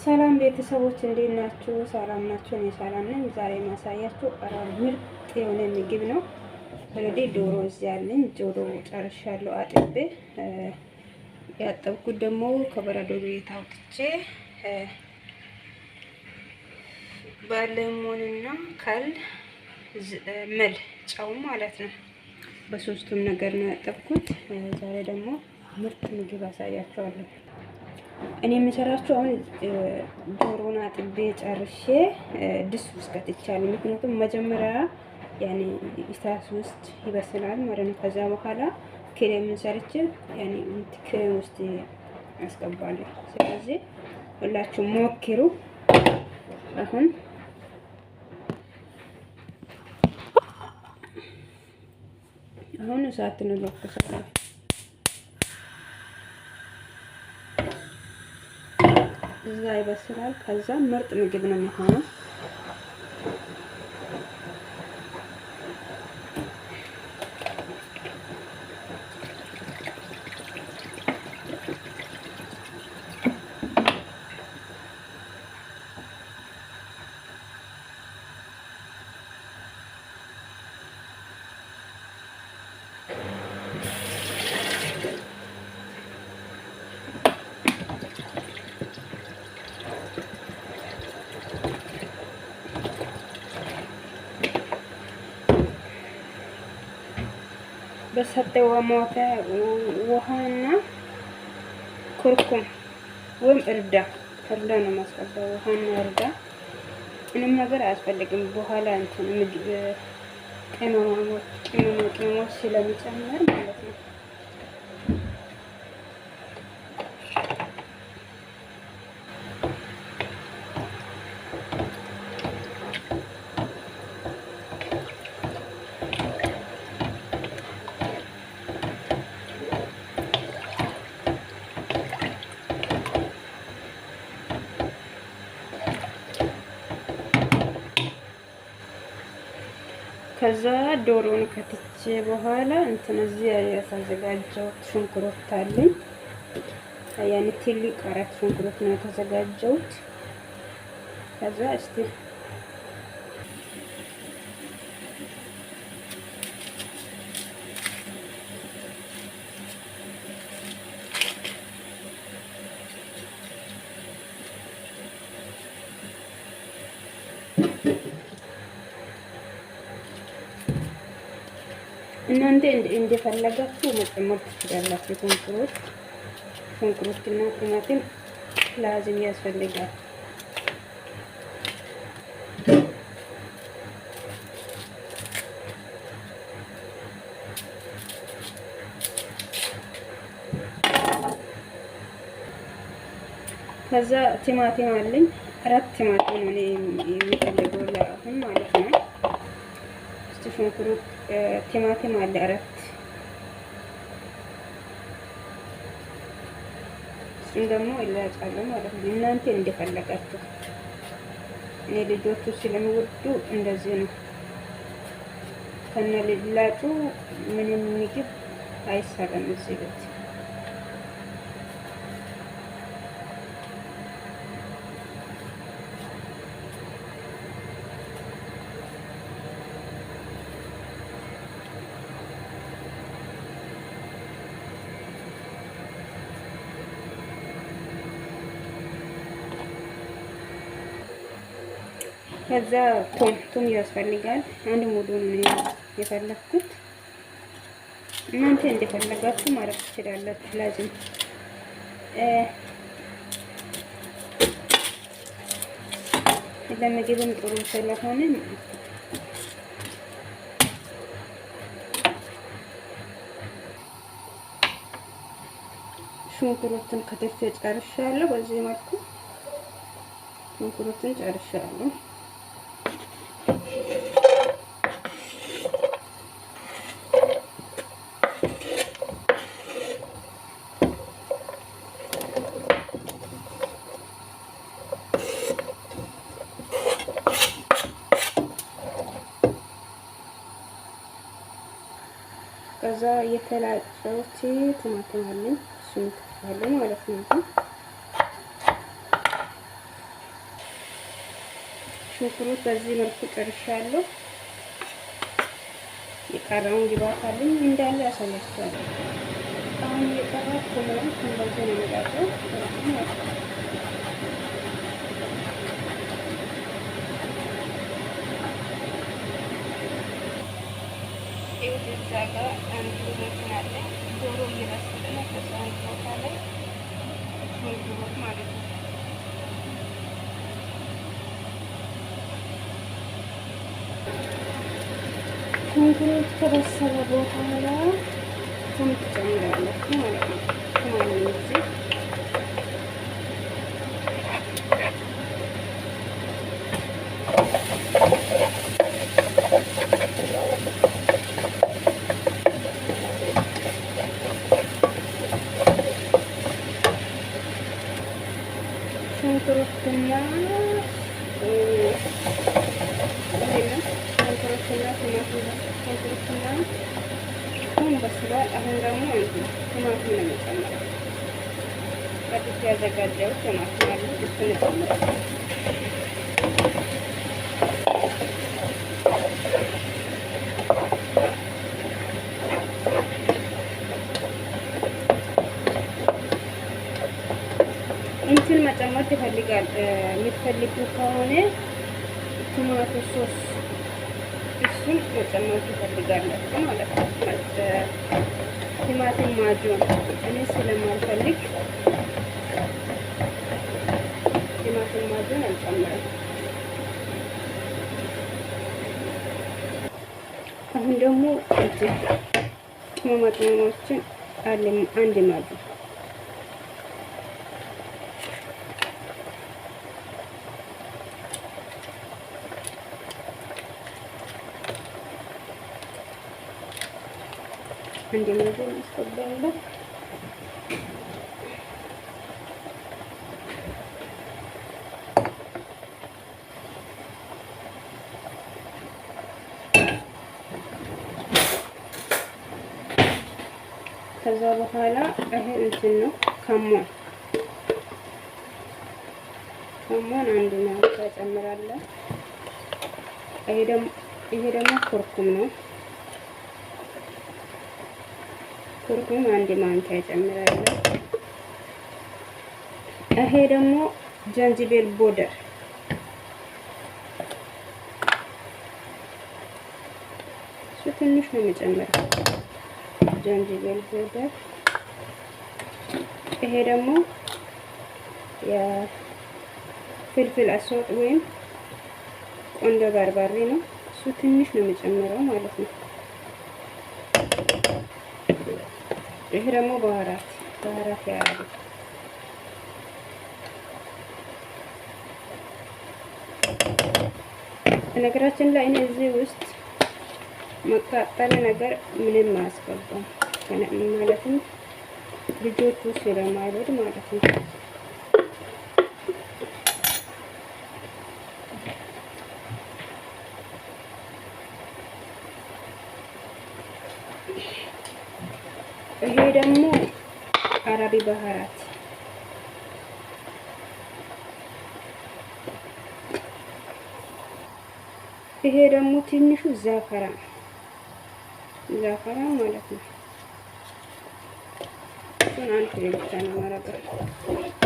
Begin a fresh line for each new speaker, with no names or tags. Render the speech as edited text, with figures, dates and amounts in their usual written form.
ሰላም ቤተሰቦች እንዴት ናችሁ? ሰላም ናችሁ? እኔ ሰላም ነኝ። ዛሬ ማሳያችሁ ምርጥ የሆነ ምግብ ነው። እንግዲህ ዶሮ እዚህ ያለኝ ዶሮ ጨርሻለሁ አጥቤ። ያጠብኩት ደግሞ ከበረዶ ቤት አውጥቼ በሌሞንና ከል ምል ጨው ማለት ነው። በሶስቱም ነገር ነው ያጠብኩት። ዛሬ ደግሞ ምርጥ ምግብ አሳያችኋለሁ። እኔ የምሰራቸው አሁን ዶሮና አጥቤ ጨርሼ ድስት ውስጥ ከትቻለሁ። ምክንያቱም መጀመሪያ ያኔ እሳት ውስጥ ይበስላል ማለት ነው። ከዛ በኋላ ክሬም ሰርቼ ያኔ ክሬም ውስጥ አስገባለሁ። ስለዚህ ሁላችሁ ሞክሩ። አሁን እሳት እንለኩሳለን። እዛ ይበስላል። ከዛ ምርጥ ምግብ ነው የሚሆነው። በሰጠው ሞተ ውሃና ኩርኩም ወይም እርዳ ነው ማስቀባው። ውሃና እርዳ ምንም ነገር አያስፈልግም። በኋላ እንትን ምግብ ቅመሞች ስለሚጨመር ማለት ነው። ከዛ ዶሮን ከትቼ በኋላ እንትን እዚህ ያዘጋጀው ሽንኩርት አለኝ። ያኔ ትልቅ 4 ሽንኩርት ነው የተዘጋጀውት። ከዛ እስቲ እናንተ እንደፈለጋችሁ መጨመር ትችላላችሁ። ሽንኩርትና ቲማቲም ላዝም ያስፈልጋል። ከዛ ቲማቲም አለኝ 4 ቲማቲም ነው የሚፈልገው ለአሁን ማለት ነው። ሽንኩርት ቲማቲም አለ 4። እሱን ደግሞ ይላጫለሁ ማለት ነው። እናንተ እንደፈለጋችሁ። እኔ ልጆቹ ስለሚወዱ እንደዚህ ነው። ከነ ልላጩ ምንም ምግብ አይሰራም እዚህ ቤት። ከዛ ቱም ያስፈልጋል። አንድ ሙሉ ነው የፈለኩት። እናንተ እንደፈለጋችሁ ማድረግ ትችላላችሁ። ላዝም ለምግብም ጥሩ ስለሆነ ሽንኩርቱን ከተፈ ጨርሻለሁ። በዚህ መልኩ ሽንኩርቱን ጨርሻለሁ። ከዛ የተላጨው ቲማቲም አለኝ እሱን ከታለ ማለት ነው። ሽንኩርት በዚህ መልኩ ጨርሻለሁ። የቀረውን ግብአት አለኝ እንዳለ ያሳያችኋለሁ። አሁን የቀረው ኮመን እንደዚህ ነው የሚያደርገው። እዛ ጋር አንድ እንትን አለ ዶሮ እየበሰለ ነው። ከዛ ቦታ ላይ ሽንኩርት ማለት ነው። ሽንኩርት ከበሰለ በኋላ ትጨምራላችሁ ማለት ነው። ሽንኩርትና በስሏል። አሁን ደግሞ ቲማቲም ነው የምጨምረው። ቀጥታ ያዘጋጀሁት ቲማቲም አለ፣ እሱን እጨምራለሁ። እንትን መጨመር የምትፈልጉ ከሆነ ቶማቶ ሶስ እሱን መጨመር ትፈልጋላችሁ ማለት ነው። ቲማቲም ማጆን እኔ ስለማልፈልግ ቲማቲም ማጆን አልጨምርም። አሁን ደግሞ ቅመማ ቅመሞችን አንድ ማጆን እንደዚህ እናስገባለን። ከዛ በኋላ ይሄ እንትን ነው ከሞን አንድ ነው ተጨምራለን። ይሄ ደግሞ ኩርኩም ነው። ኩርኩም አንድ ማንኪያ ጨምራለሁ። ይሄ ደግሞ ጀንጅቤል ቦደር እሱ ትንሽ ነው የምጨምረው። ጀንጅቤል ቦደር። ይሄ ደግሞ የፍልፍል አስወጥ ወይም ቆንጆ በርበሬ ነው። እሱ ትንሽ ነው የምጨምረው ማለት ነው። ይሄ ደግሞ ባህራት ያያሉ። በነገራችን ላይ እኔ እዚህ ውስጥ መቃጠል ነገር ምንም አያስገባም፣ ማለትም ልጆቹ ስለማይወድ ማለት ነው። ይሄ ደግሞ አረቢ ባህራት ይሄ ደግሞ ትንሹ ዛፈራን ማለት ነው። እሱን አንድ ብቻ ነው ማረጋው።